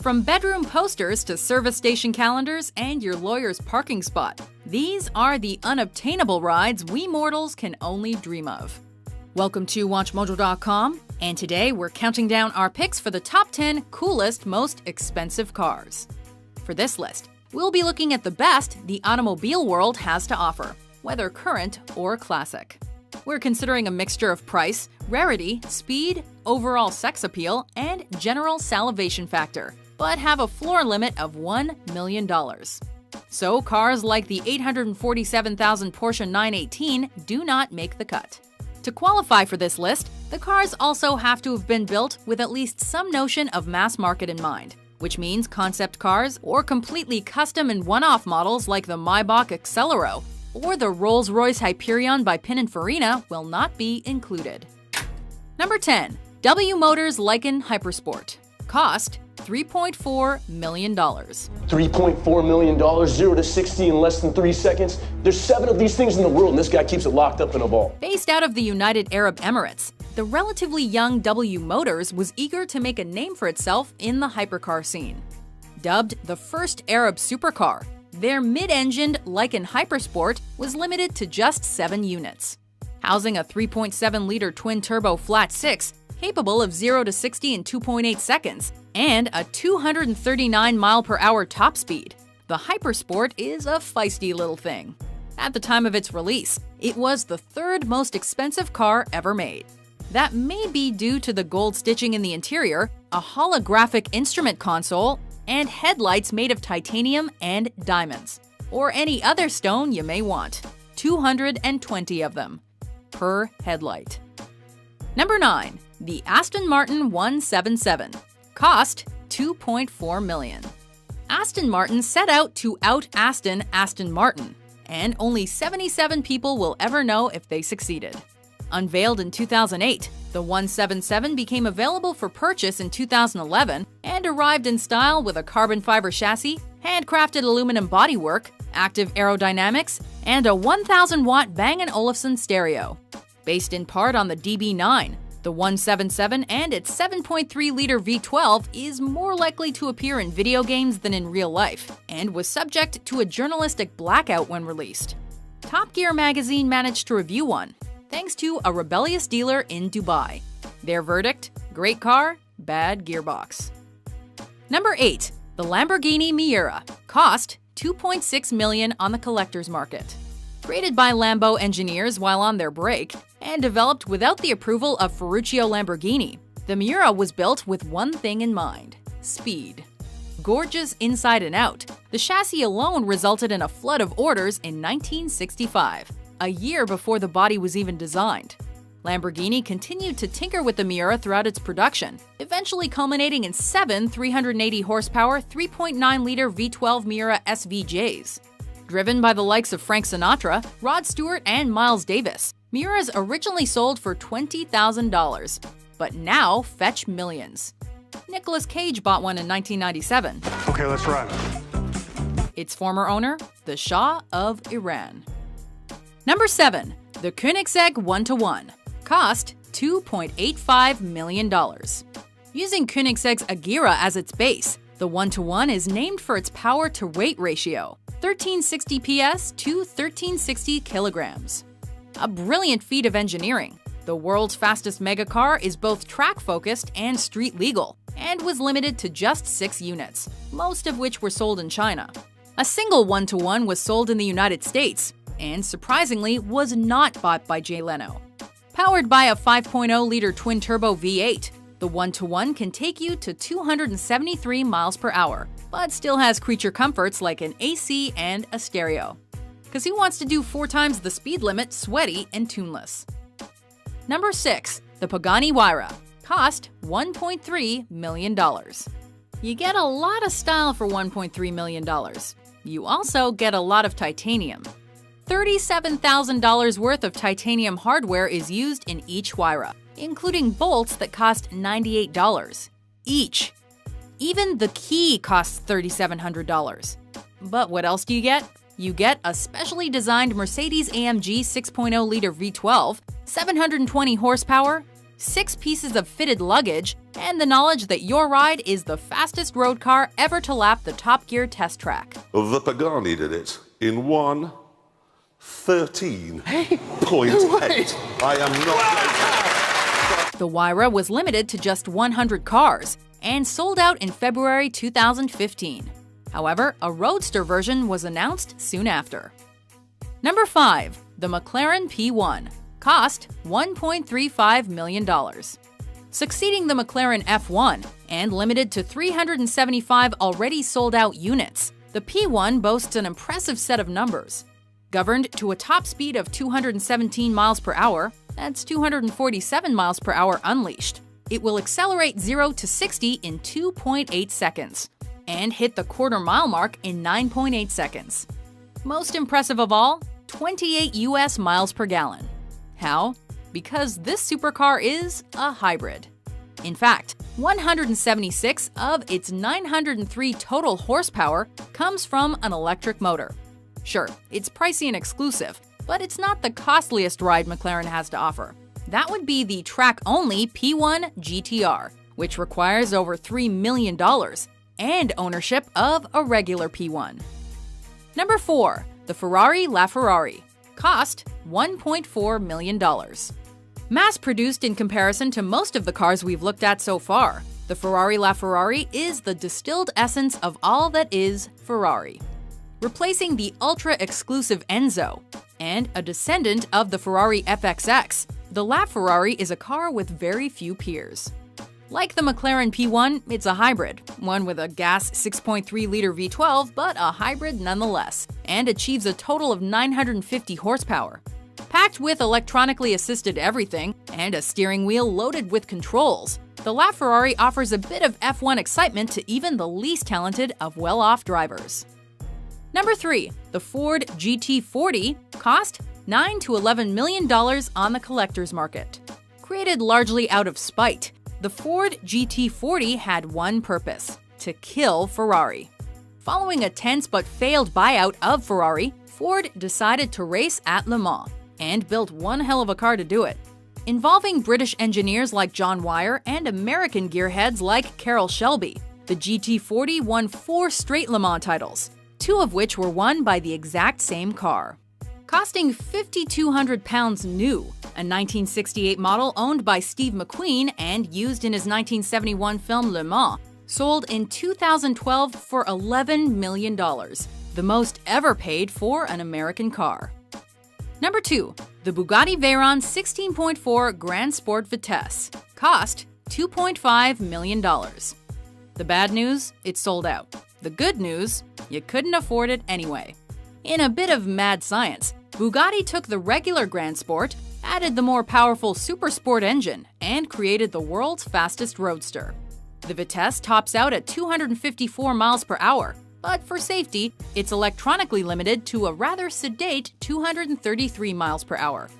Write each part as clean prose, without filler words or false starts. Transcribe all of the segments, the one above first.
From bedroom posters to service station calendars and your lawyer's parking spot, these are the unobtainable rides we mortals can only dream of. Welcome to WatchMojo.com, and today we're counting down our picks for the top 10 coolest, most expensive cars. For this list, we'll be looking at the best the automobile world has to offer, whether current or classic. We're considering a mixture of price, rarity, speed, overall sex appeal, and general salivation factor, but have a floor limit of $1 million. So cars like the $847,000 Porsche 918 do not make the cut. To qualify for this list, the cars also have to have been built with at least some notion of mass market in mind, which means concept cars or completely custom and one-off models like the Maybach Accelero or the Rolls-Royce Hyperion by Pininfarina will not be included. Number 10. W Motors Lykan Hypersport. Cost $3.4 million. $3.4 million, 0 to 60 in less than 3 seconds. There's 7 of these things in the world, and this guy keeps it locked up in a vault. Based out of the United Arab Emirates, the relatively young W Motors was eager to make a name for itself in the hypercar scene. Dubbed the first Arab supercar, their mid-engined Lykan Hypersport was limited to just 7 units. Housing a 3.7-liter twin-turbo flat-six, capable of 0 to 60 in 2.8 seconds, and a 239 mile/hour top speed, the Hypersport is a feisty little thing. At the time of its release, it was the 3rd most expensive car ever made. That may be due to the gold stitching in the interior, a holographic instrument console, and headlights made of titanium and diamonds, or any other stone you may want. 220 of them per headlight. Number 9. The Aston Martin 177. Cost $2.4 million. Aston Martin set out to out-Aston Aston Martin, and only 77 people will ever know if they succeeded. Unveiled in 2008, the 177 became available for purchase in 2011 and arrived in style with a carbon fiber chassis, handcrafted aluminum bodywork, active aerodynamics, and a 1,000-watt Bang & Olufsen stereo. Based in part on the DB9, the 177 and its 7.3-liter V12 is more likely to appear in video games than in real life, and was subject to a journalistic blackout when released. Top Gear magazine managed to review one, thanks to a rebellious dealer in Dubai. Their verdict: great car, bad gearbox. Number 8. The Lamborghini Miura. Cost $2.6 million on the collector's market. Created by Lambo engineers while on their break, and developed without the approval of Ferruccio Lamborghini, the Miura was built with one thing in mind: speed. Gorgeous inside and out, the chassis alone resulted in a flood of orders in 1965, a year before the body was even designed. Lamborghini continued to tinker with the Miura throughout its production, eventually culminating in 7 380-horsepower 3.9-liter V12 Miura SVJs. Driven by the likes of Frank Sinatra, Rod Stewart, and Miles Davis, Miuras originally sold for $20,000, but now fetch millions. Nicolas Cage bought one in 1997. Okay, let's run. Its former owner, the Shah of Iran. Number 7. The Koenigsegg 1-to-1. Cost $2.85 million. Using Koenigsegg's Agera as its base, the 1-to-1 is named for its power-to-weight ratio, 1360 PS to 1360 kilograms. A brilliant feat of engineering, the world's fastest megacar is both track-focused and street-legal, and was limited to just 6 units, most of which were sold in China. A single 1-to-1 was sold in the United States, and surprisingly was not bought by Jay Leno. Powered by a 5.0-liter twin-turbo V8, the 1-to-1 can take you to 273 miles per hour, but still has creature comforts like an AC and a stereo. Because who wants to do 4 times the speed limit sweaty and tuneless? Number 6. The Pagani Huayra. Cost $1.3 million. You get a lot of style for $1.3 million. You also get a lot of titanium. $37,000 worth of titanium hardware is used in each Huayra, including bolts that cost $98 each. Even the key costs $3,700. But what else do you get? You get a specially designed Mercedes-AMG 6.0-liter V12, 720 horsepower, 6 pieces of fitted luggage, and the knowledge that your ride is the fastest road car ever to lap the Top Gear test track. The Pagani did it in 1:13.8. I am not joking. The Huayra was limited to just 100 cars and sold out in February 2015. However, a roadster version was announced soon after. Number 5. The McLaren P1. Cost $1.35 million. Succeeding the McLaren F1 and limited to 375 already sold-out units, the P1 boasts an impressive set of numbers. Governed to a top speed of 217 miles per hour, that's 247 miles per hour unleashed, it will accelerate 0 to 60 in 2.8 seconds and hit the quarter-mile mark in 9.8 seconds. Most impressive of all, 28 US miles per gallon. How? Because this supercar is a hybrid. In fact, 176 of its 903 total horsepower comes from an electric motor. Sure, it's pricey and exclusive, but it's not the costliest ride McLaren has to offer. That would be the track-only P1 GTR, which requires over $3 million, and ownership of a regular P1. Number 4. The Ferrari LaFerrari. Cost $1.4 million. Mass-produced in comparison to most of the cars we've looked at so far, the Ferrari LaFerrari is the distilled essence of all that is Ferrari. Replacing the ultra-exclusive Enzo and a descendant of the Ferrari FXX, the LaFerrari is a car with very few peers. Like the McLaren P1, it's a hybrid, one with a gas 6.3-liter V12, but a hybrid nonetheless, and achieves a total of 950 horsepower. Packed with electronically assisted everything and a steering wheel loaded with controls, the LaFerrari offers a bit of F1 excitement to even the least talented of well-off drivers. Number 3. The Ford GT40. Cost $9 to $11 million on the collector's market. Created largely out of spite, the Ford GT40 had one purpose: to kill Ferrari. Following a tense but failed buyout of Ferrari, Ford decided to race at Le Mans, and built one hell of a car to do it. Involving British engineers like John Wyer and American gearheads like Carroll Shelby, the GT40 won 4 straight Le Mans titles, 2 of which were won by the exact same car. Costing 5,200 pounds new, a 1968 model owned by Steve McQueen and used in his 1971 film Le Mans, sold in 2012 for $11 million, the most ever paid for an American car. Number 2. The Bugatti Veyron 16.4 Grand Sport Vitesse. Cost $2.5 million. The bad news? It sold out. The good news? You couldn't afford it anyway. In a bit of mad science, Bugatti took the regular Grand Sport, added the more powerful Super Sport engine, and created the world's fastest roadster. The Vitesse tops out at 254 miles per hour, but for safety, it's electronically limited to a rather sedate 233 miles per hour.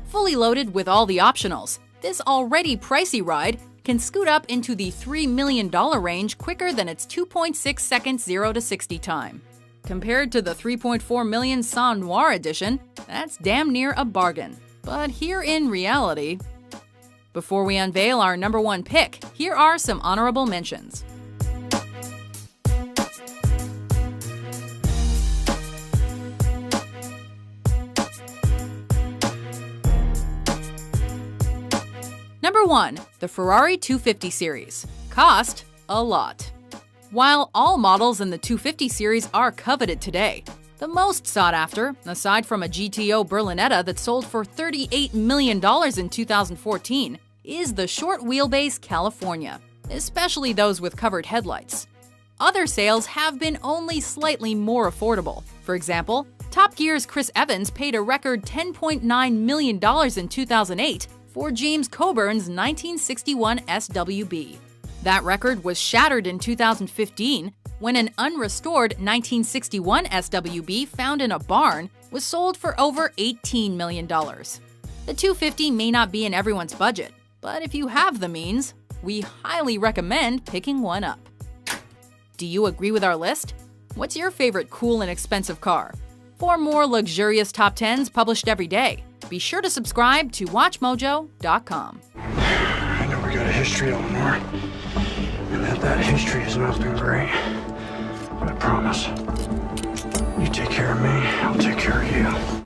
Fully loaded with all the optionals, this already pricey ride can scoot up into the $3 million range quicker than its 2.6 seconds 0 to 60 time. Compared to the $3.4 million Sang Noir edition, that's damn near a bargain. But here in reality, before we unveil our number 1 pick, here are some honorable mentions. Number 1. The Ferrari 250 series. Cost a lot. While all models in the 250 series are coveted today, the most sought after, aside from a GTO Berlinetta that sold for $38 million in 2014, is the short wheelbase California, especially those with covered headlights. Other sales have been only slightly more affordable. For example, Top Gear's Chris Evans paid a record $10.9 million in 2008 for James Coburn's 1961 SWB. That record was shattered in 2015 when an unrestored 1961 SWB found in a barn was sold for over $18 million. The 250 may not be in everyone's budget, but if you have the means, we highly recommend picking one up. Do you agree with our list? What's your favorite cool and expensive car? For more luxurious top 10s published every day, be sure to subscribe to WatchMojo.com. I know we got a history, Eleanor, and that history has not been great. But I promise, you take care of me, I'll take care of you.